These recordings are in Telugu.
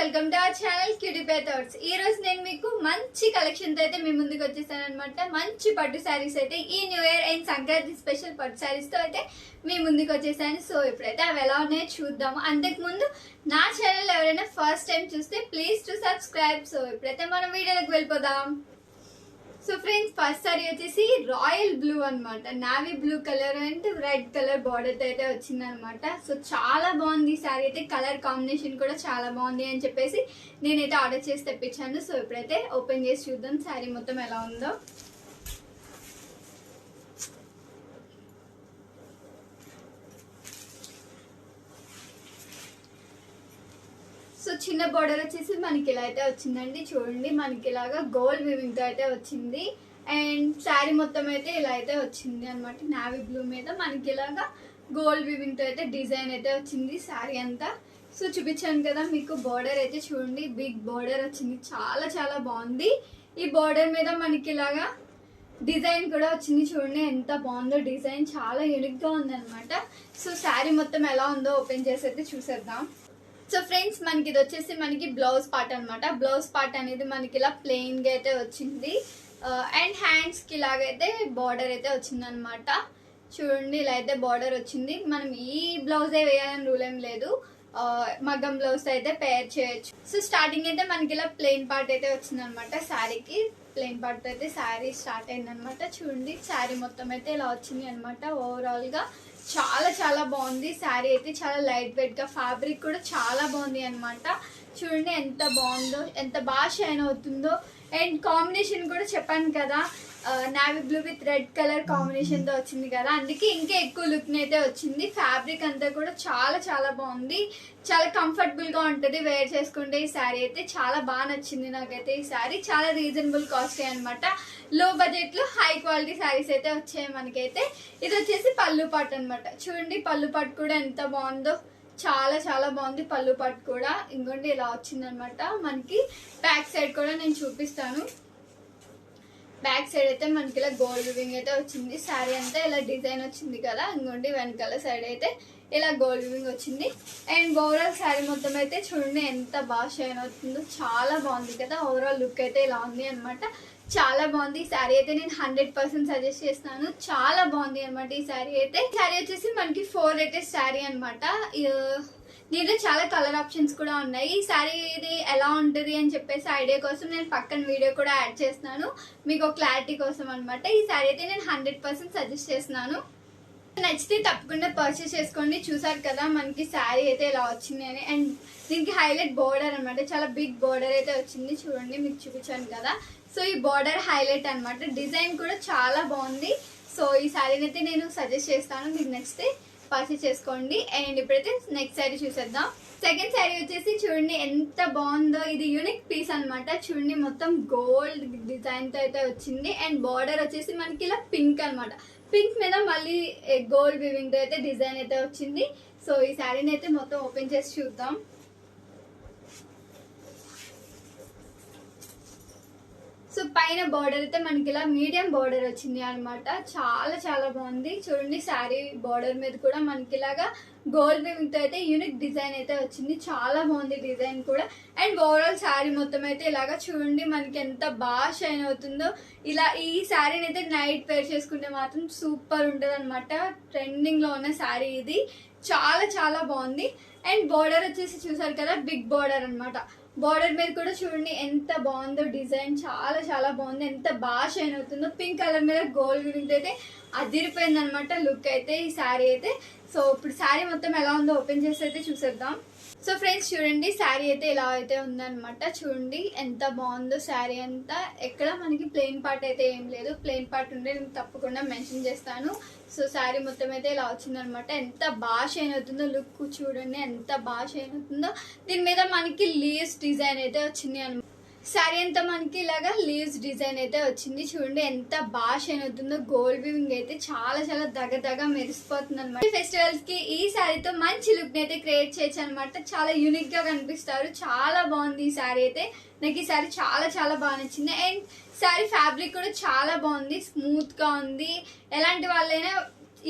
Welcome to our channel cutie pie thoughts. ఈ రోజు నేను మీకు మంచి కలెక్షన్ తో అయితే మీ ముందుకు వచ్చేసాను అనమాట. మంచి పట్టు శారీస్ అయితే ఈ new year and Sankranti special పట్టు శారీస్ తో అయితే మీ ముందుకు వచ్చేసాను. సో ఇప్పుడైతే అవి ఎలా ఉన్నాయో చూద్దాము. అంతకు ముందు నా ఛానల్ ఎవరైనా ఫస్ట్ టైం చూస్తే ప్లీజ్ టు సబ్స్క్రైబ్. సో ఇప్పుడైతే మనం వీడియోలోకి వెళ్ళిపోదాం. సో ఫ్రెండ్స్, ఫస్ట్ సారీ వచ్చేసి రాయల్ బ్లూ అనమాట. Navy blue colour and red colour border అయితే వచ్చింది అనమాట. సో చాలా బాగుంది ఈ సారీ అయితే. కలర్ కాంబినేషన్ కూడా చాలా బాగుంది అని చెప్పేసి నేనైతే ఆర్డర్ చేసి తెప్పించాను. సో ఇప్పుడైతే ఓపెన్ చేసి చూద్దాం సారీ మొత్తం ఎలా ఉందో. సో చిన్న బార్డర్ వచ్చేసి మనకి ఇలా అయితే వచ్చిందండి. చూడండి, మనకి ఇలాగా గోల్డ్ వీవింగ్ తో అయితే వచ్చింది. అండ్ శారీ మొత్తం అయితే ఇలా అయితే వచ్చింది అనమాట. నావీ బ్లూ మీద మనకి ఇలాగా గోల్డ్ వీవింగ్ తో అయితే డిజైన్ అయితే వచ్చింది శారీ అంతా. సో చూపించాను కదా మీకు. బార్డర్ అయితే చూడండి, బిగ్ బార్డర్ వచ్చింది. చాలా చాలా బాగుంది. ఈ బార్డర్ మీద మనకి ఇలాగా డిజైన్ కూడా వచ్చింది. చూడండి ఎంత బాగుందో డిజైన్. చాలా యూనిక్ గా ఉంది అనమాట. సో శారీ మొత్తం ఎలా ఉందో ఓపెన్ చేసి అయితే చూసేద్దాం. సో ఫ్రెండ్స్, మనకి ఇది వచ్చేసి మనకి బ్లౌజ్ పార్ట్ అనమాట. బ్లౌజ్ పార్ట్ అనేది మనకి ఇలా ప్లెయిన్ గా అయితే వచ్చింది. అండ్ హ్యాండ్స్ కి ఇలాగైతే బార్డర్ అయితే వచ్చింది అనమాట. చూడండి, ఇలా అయితే బార్డర్ వచ్చింది. మనం ఈ బ్లౌజే వేయాలని రూల్ ఏం లేదు, మగ్గం బ్లౌజ్ అయితే పేర్ చేయొచ్చు. సో స్టార్టింగ్ అయితే మనకి ఇలా ప్లెయిన్ పార్ట్ అయితే వచ్చింది అనమాట. శారీకి ప్లెయిన్ పార్ట్ అయితే శారీ స్టార్ట్ అయింది అనమాట. చూడండి, శారీ మొత్తం అయితే ఇలా వచ్చింది అనమాట. ఓవరాల్ గా చాలా చాలా బాగుంది శారీ అయితే. చాలా లైట్ వెయిట్ గా, ఫ్యాబ్రిక్ కూడా చాలా బాగుంది అనమాట. చూడండి ఎంత బాగుందో, ఎంత బాగా షైన్ అవుతుందో. అండ్ కాంబినేషన్ కూడా చెప్పాను కదా, navy blue with red colour combination తో వచ్చింది కదా, అందుకే ఇంకా ఎక్కువ లుక్ అయితే వచ్చింది. ఫ్యాబ్రిక్ అంతా కూడా చాలా చాలా బాగుంది. చాలా కంఫర్టబుల్ గా ఉంటది వేర్ చేసుకుంటే. ఈ శారీ అయితే చాలా బాగా నచ్చింది నాకైతే. ఈ శారీ చాలా రీజనబుల్ కాస్ట్ అనమాట. లో బడ్జెట్ లో హై క్వాలిటీ శారీస్ అయితే వచ్చాయి మనకైతే. ఇది వచ్చేసి పళ్ళు పాట్ అనమాట. చూడండి, పళ్ళు పాట్ కూడా ఎంత బాగుందో. చాలా చాలా బాగుంది పళ్ళు పాట్ కూడా. ఇంకోండి ఇలా వచ్చింది అనమాట. మనకి బ్యాక్ సైడ్ కూడా నేను చూపిస్తాను. బ్యాక్ సైడ్ అయితే మనకి ఇలా గోల్డ్ వివింగ్ అయితే వచ్చింది. శారీ అంతా ఇలా డిజైన్ వచ్చింది కదా. ఇంకోండి వెనకాల సైడ్ అయితే ఇలా గోల్డ్ వివింగ్ వచ్చింది. అండ్ ఓవరాల్ శారీ మొత్తం అయితే చూడండి ఎంత బాగా షైన్ అవుతుందో. చాలా బాగుంది కదా. ఓవరాల్ లుక్ అయితే ఇలా ఉంది అనమాట. చాలా బాగుంది ఈ శారీ అయితే. నేను 100% సజెస్ట్ చేస్తున్నాను. చాలా బాగుంది అనమాట ఈ శారీ అయితే. శారీ వచ్చేసి మనకి 4 లేటెస్ట్ శారీ అనమాట. దీంట్లో చాలా కలర్ ఆప్షన్స్ కూడా ఉన్నాయి. ఈ శారీ ఇది ఎలా ఉంటుంది అని చెప్పేసి ఐడియా కోసం నేను పక్కన వీడియో కూడా యాడ్ చేస్తున్నాను, మీకు క్లారిటీ కోసం అనమాట. ఈ శారీ అయితే నేను 100% సజెస్ట్ చేస్తున్నాను. నచ్చితే తప్పకుండా పర్చేస్ చేసుకోండి. చూసారు కదా మనకి శారీ అయితే ఇలా వచ్చింది అని. అండ్ దీనికి హైలైట్ బోర్డర్ అనమాట. చాలా బిగ్ బోర్డర్ అయితే వచ్చింది. చూడండి, మీకు చూపించాను కదా. సో ఈ బోర్డర్ హైలైట్ అనమాట. డిజైన్ కూడా చాలా బాగుంది. సో ఈ శారీని అయితే నేను సజెస్ట్ చేస్తాను. మీకు నచ్చితే పర్చేస్ చేసుకోండి. అండ్ ఇప్పుడైతే నెక్స్ట్ శారీ చూసేద్దాం. సెకండ్ శారీ వచ్చేసి చూడండి ఎంత బాగుందో. ఇది యూనిక్ పీస్ అనమాట. చూడండి, మొత్తం గోల్డ్ డిజైన్ తో అయితే వచ్చింది. అండ్ బార్డర్ వచ్చేసి మనకి ఇలా పింక్ అనమాట. పింక్ మీద మళ్ళీ గోల్డ్ వీవింగ్ తో అయితే డిజైన్ అయితే వచ్చింది. సో ఈ శారీని అయితే మొత్తం ఓపెన్ చేసి చూద్దాం. సో పైన బార్డర్ అయితే మనకి ఇలా మీడియం బార్డర్ వచ్చింది అనమాట. చాలా చాలా బాగుంది. చూడండి, శారీ బార్డర్ మీద కూడా మనకి ఇలాగా గోల్డ్ వీవింగ్ తో అయితే యూనిక్ డిజైన్ అయితే వచ్చింది. చాలా బాగుంది డిజైన్ కూడా. అండ్ ఓవరాల్ శారీ మొత్తం అయితే ఇలాగా చూడండి మనకి ఎంత బాగా షైన్ అవుతుందో. ఇలా ఈ శారీని అయితే నైట్ వేర్ చేసుకుంటే మాత్రం సూపర్ ఉంటుంది అనమాట. ట్రెండింగ్ లో ఉన్న శారీ ఇది. చాలా చాలా బాగుంది. అండ్ బార్డర్ వచ్చేసి చూసారు కదా, బిగ్ బార్డర్ అనమాట. బార్డర్ మీద కూడా చూడండి ఎంత బాగుందో డిజైన్. చాలా చాలా బాగుంది. ఎంత బాగా షైన్ అవుతుందో. పింక్ కలర్ మీద గోల్డ్ వీవింగ్ అయితే అదిరిపోయింది అనమాట లుక్ అయితే ఈ శారీ అయితే. సో ఇప్పుడు శారీ మొత్తం ఎలా ఉందో ఓపెన్ చేసి అయితే చూసేద్దాం. సో ఫ్రెండ్స్, చూడండి శారీ అయితే ఇలా అయితే ఉందన్నమాట. చూడండి ఎంత బాగుందో శారీ అంతా. ఎక్కడ మనకి ప్లెయిన్ పార్ట్ అయితే ఏం లేదు. ప్లెయిన్ పార్ట్ ఉంటే నేను తప్పకుండా మెన్షన్ చేస్తాను. సో శారీ మొత్తం అయితే ఇలా వచ్చిందనమాట. ఎంత బాగా షైన్ అవుతుందో. లుక్ చూడండి ఎంత బాగా షైన్ అవుతుందో. దీని మీద మనకి లీవ్స్ డిజైన్ అయితే వచ్చింది అనమాట. శారీ అంతా మనకి ఇలాగా లీవ్స్ డిజైన్ అయితే వచ్చింది. చూడండి ఎంత బాగా షైన్ అవుతుందో. గోల్డ్ వీవింగ్ అయితే చాలా చాలా దగ్గర మెరిసిపోతుంది అనమాట. ఫెస్టివల్స్ కి ఈ శారీతో మంచి లుక్ అయితే క్రియేట్ చేయొచ్చు అనమాట. చాలా యూనిక్ గా కనిపిస్తారు. చాలా బాగుంది ఈ శారీ అయితే. నాకు ఈ శారీ చాలా చాలా బాగా నచ్చింది. అండ్ శారీ ఫ్యాబ్రిక్ కూడా చాలా బాగుంది. స్మూత్ గా ఉంది. ఎలాంటి వాళ్ళైనా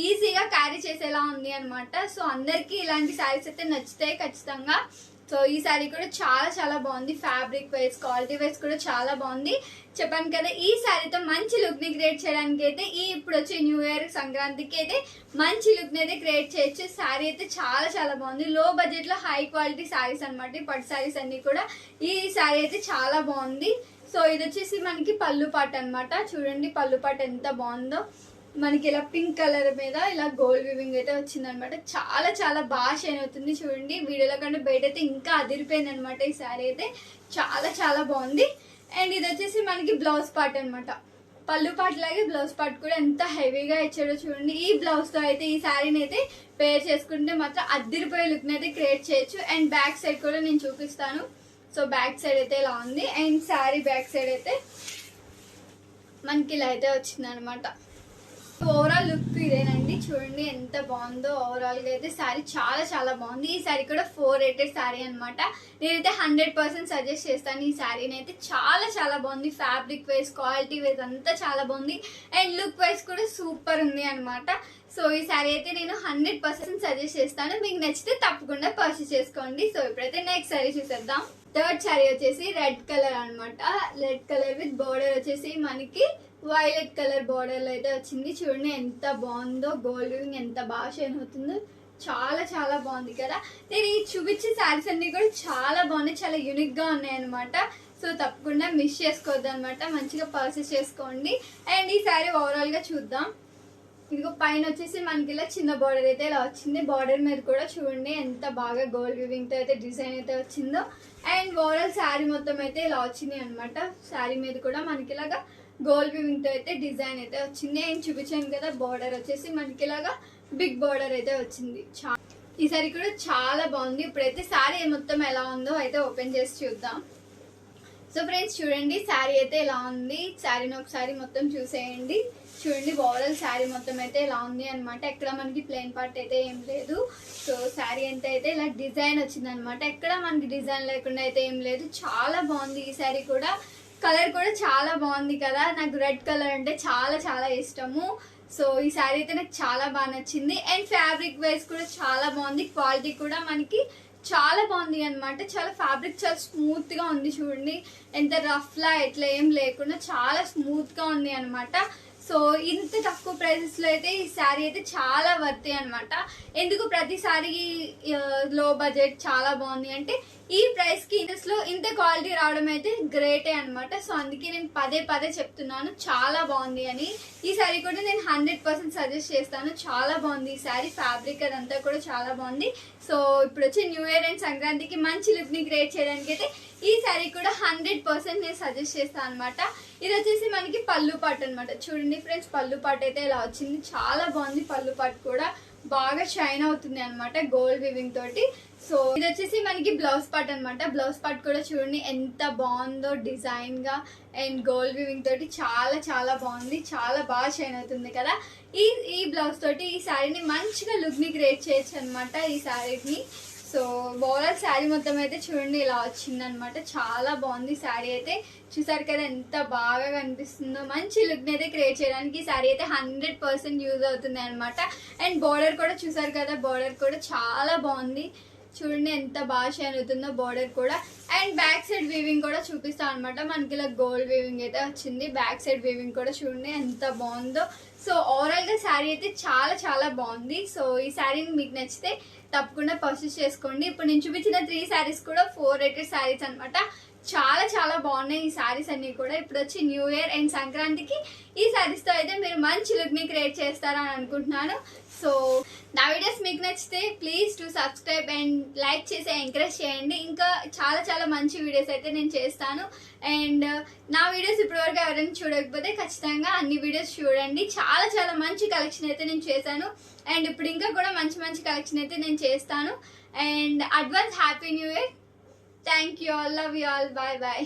ఈజీగా క్యారీ చేసేలా ఉంది అనమాట. సో అందరికి ఇలాంటి శారీస్ అయితే నచ్చుతాయి ఖచ్చితంగా. సో ఈ శారీ కూడా చాలా చాలా బాగుంది. ఫ్యాబ్రిక్ వైజ్ క్వాలిటీ వైజ్ కూడా చాలా బాగుంది. చెప్పాను కదా, ఈ శారీతో మంచి లుక్ ని క్రియేట్ చేయడానికి అయితే ఇప్పుడు వచ్చే న్యూ ఇయర్ సంక్రాంతికి అయితే మంచి లుక్ ని అయితే క్రియేట్ చేయొచ్చు. శారీ అయితే చాలా చాలా బాగుంది. లో బడ్జెట్ లో హై క్వాలిటీ శారీస్ అనమాట. పట్టు శారీస్ అన్ని కూడా ఈ శారీ అయితే చాలా బాగుంది. సో ఇది వచ్చేసి మనకి పళ్ళు పాట అనమాట. చూడండి పళ్ళు పాట ఎంత బాగుందో. మనకి ఇలా పింక్ కలర్ మీద ఇలా గోల్డ్ వీవింగ్ అయితే వచ్చింది అనమాట. చాలా చాలా బాగా షైన్ అవుతుంది. చూడండి వీడియోలో కంటే బయట అయితే ఇంకా అదిరిపోయింది అనమాట. ఈ శారీ అయితే చాలా చాలా బాగుంది. అండ్ ఇది వచ్చేసి మనకి బ్లౌజ్ పార్ట్ అనమాట. పళ్ళు పార్ట్ లాగే బ్లౌజ్ పార్ట్ కూడా ఎంత హెవీగా ఇచ్చాడో చూడండి. ఈ బ్లౌజ్ తో అయితే ఈ శారీని అయితే పేర్ చేసుకుంటే మాత్రం అదిరిపోయే లుక్ ని అయితే క్రియేట్ చేయొచ్చు. అండ్ బ్యాక్ సైడ్ కూడా నేను చూపిస్తాను. సో బ్యాక్ సైడ్ అయితే ఇలా ఉంది. అండ్ శారీ బ్యాక్ సైడ్ అయితే మనకి ఇలా అయితే వచ్చింది అనమాట. ఓవరాల్ లుక్ ఇదేనండి. చూడండి ఎంత బాగుందో. ఓవరాల్ గా అయితే శారీ చాలా చాలా బాగుంది. ఈ శారీ కూడా 4 రేటెడ్ శారీ అనమాట. నేనైతే 100% సజెస్ట్ చేస్తాను ఈ శారీని అయితే. చాలా చాలా బాగుంది. ఫ్యాబ్రిక్ వైజ్ క్వాలిటీ వైజ్ అంతా చాలా బాగుంది. అండ్ లుక్ వైజ్ కూడా సూపర్ ఉంది అనమాట. సో ఈ శారీ అయితే నేను 100% సజెస్ట్ చేస్తాను. మీకు నచ్చితే తప్పకుండా పర్చేస్ చేసుకోండి. సో ఇప్పుడైతే నెక్స్ట్ శారీ చూసేద్దాం. థర్డ్ శారీ వచ్చేసి రెడ్ కలర్ అనమాట. రెడ్ కలర్ విత్ బోర్డర్ వచ్చేసి మనకి వైలెట్ కలర్ బోర్డర్ లో అయితే వచ్చింది. చూడండి ఎంత బాగుందో. గోల్డ్ వింగ్ ఎంత బాగా షైన్ అవుతుందో. చాలా చాలా బాగుంది కదా. నేను ఈ చూపించే శారీస్ అన్ని కూడా చాలా బాగున్నాయి. చాలా యూనిక్ గా ఉన్నాయి అనమాట. సో తప్పకుండా మిస్ చేసుకోవద్దు అనమాట. మంచిగా పర్చేస్ చేసుకోండి. అండ్ ఈ శారీ ఓవరాల్ గా చూద్దాం. ఇదిగో పైన వచ్చేసి మనకి ఇలా చిన్న బార్డర్ అయితే ఇలా వచ్చింది. బార్డర్ మీద కూడా చూడండి ఎంత బాగా గోల్డ్ వీవింగ్ తో అయితే డిజైన్ అయితే వచ్చిందో. అండ్ ఓవరాల్ శారీ మొత్తం అయితే ఇలా వచ్చింది అనమాట. శారీ మీద కూడా మనకి ఇలాగా గోల్డ్ వీవింగ్ తో అయితే డిజైన్ అయితే వచ్చింది. నేను చూపించాను కదా, బార్డర్ వచ్చేసి మనకి ఇలాగా బిగ్ బార్డర్ అయితే వచ్చింది. ఈ శారీ కూడా చాలా బాగుంది. ఇప్పుడైతే శారీ మొత్తం ఎలా ఉందో అయితే ఓపెన్ చేసి చూద్దాం. సో ఫ్రెండ్స్ చూడండి శారీ అయితే ఇలా ఉంది. శారీని ఒకసారి మొత్తం చూసేయండి. చూడండి ఓవరాల్ శారీ మొత్తం అయితే ఇలా ఉంది అనమాట. ఎక్కడ మనకి ప్లెయిన్ పార్ట్ అయితే ఏం లేదు. సో శారీ అంతా అయితే ఇలా డిజైన్ వచ్చింది అనమాట. ఎక్కడ మనకి డిజైన్ లేకుండా అయితే ఏం లేదు. చాలా బాగుంది ఈ శారీ కూడా. కలర్ కూడా చాలా బాగుంది కదా. నాకు రెడ్ కలర్ అంటే చాలా చాలా ఇష్టము. సో ఈ శారీ అయితే నాకు చాలా బాగా నచ్చింది. అండ్ ఫ్యాబ్రిక్ వైజ్ కూడా చాలా బాగుంది. క్వాలిటీ కూడా మనకి చాలా బాగుంది అనమాట. చాలా ఫ్యాబ్రిక్ చాలా స్మూత్ గా ఉంది. చూడండి ఎంత రఫ్ లా ఎట్లా ఏం లేకుండా చాలా స్మూత్ గా ఉంది అనమాట. సో ఇంత తక్కువ ప్రైసెస్ లో అయితే ఈ శారీ అయితే చాలా వర్తీ అనమాట. ఎందుకు ప్రతిసారి లో బడ్జెట్ చాలా బాగుంది అంటే ఈ ప్రైస్ కి లో ఇంత క్వాలిటీ రావడం అయితే గ్రేటే అనమాట. సో అందుకే నేను పదే పదే చెప్తున్నాను చాలా బాగుంది అని. ఈ శారీ కూడా నేను 100% సజెస్ట్ చేస్తాను. చాలా బాగుంది ఈ శారీ. ఫ్యాబ్రిక్ అదంతా కూడా చాలా బాగుంది. సో ఇప్పుడు వచ్చి న్యూ ఇయర్ అండ్ సంక్రాంతికి మంచి లుక్ ని క్రియేట్ చేయడానికి అయితే ఈ శారీ కూడా 100% నేను సజెస్ట్ చేస్తాను అనమాట. ఇది వచ్చేసి మనకి పళ్ళు పాట్ అనమాట. చూడండి ఫ్రెండ్స్ పళ్ళు పాట్ అయితే ఇలా వచ్చింది. చాలా బాగుంది. పళ్ళు పాట్ కూడా బాగా షైన్ అవుతుంది అనమాట గోల్డ్ వీవింగ్ తోటి. సో ఇది వచ్చేసి మనకి బ్లౌజ్ పార్ట్ అనమాట. బ్లౌజ్ పార్ట్ కూడా చూడండి ఎంత బాగుందో డిజైన్ గా. అండ్ గోల్డ్ వీవింగ్ తోటి చాలా చాలా బాగుంది. చాలా బాగా షైన్ అవుతుంది కదా. ఈ బ్లౌజ్ తోటి ఈ శారీని మంచిగా లుక్ ని క్రియేట్ చేయొచ్చు అనమాట ఈ శారీని. సో ఓవరాల్ శారీ మొత్తం అయితే చూడండి ఇలా వచ్చింది అనమాట. చాలా బాగుంది శారీ అయితే. చూసారు కదా ఎంత బాగా కనిపిస్తుందో. మంచి లుక్ అయితే క్రియేట్ చేయడానికి ఈ శారీ అయితే 100% యూజ్ అవుతుంది అనమాట. అండ్ బోర్డర్ కూడా చూసారు కదా, బోర్డర్ కూడా చాలా బాగుంది. చూడండి ఎంత బాగా షైన్ అవుతుందో బోర్డర్ కూడా. అండ్ బ్యాక్ సైడ్ వీవింగ్ కూడా చూపిస్తాం అనమాట. మనకి ఇలా గోల్డ్ వీవింగ్ అయితే వచ్చింది. బ్యాక్ సైడ్ వీవింగ్ కూడా చూడండి ఎంత బాగుందో. సో ఓవరాల్ గా శారీ అయితే చాలా చాలా బాగుంది. సో ఈ శారీని మీకు నచ్చితే తప్పకుండా పర్చేస్ చేసుకోండి. ఇప్పుడు నేను చూపించిన 3 శారీస్ కూడా 4 రేటెడ్ శారీస్ అనమాట. చాలా చాలా బాగున్నాయి ఈ శారీస్ అన్ని కూడా. ఇప్పుడు వచ్చి న్యూ ఇయర్ అండ్ సంక్రాంతికి ఈ శారీస్ తో అయితే మీరు మంచి లుక్ ని క్రియేట్ చేస్తారని అనుకుంటున్నాను. సో నా వీడియోస్ మీకు నచ్చితే please to subscribe and like చేసి ఎంకరేజ్ చేయండి. ఇంకా చాలా చాలా మంచి వీడియోస్ అయితే నేను చేస్తాను. అండ్ నా వీడియోస్ ఇప్పటివరకు ఎవరైనా చూడకపోతే ఖచ్చితంగా అన్ని వీడియోస్ చూడండి. చాలా చాలా మంచి కలెక్షన్ అయితే నేను చేశాను. అండ్ ఇప్పుడు ఇంకా కూడా మంచి మంచి కలెక్షన్ అయితే నేను చేస్తాను. And advance happy new year. Thank you all. Love you all. Bye bye.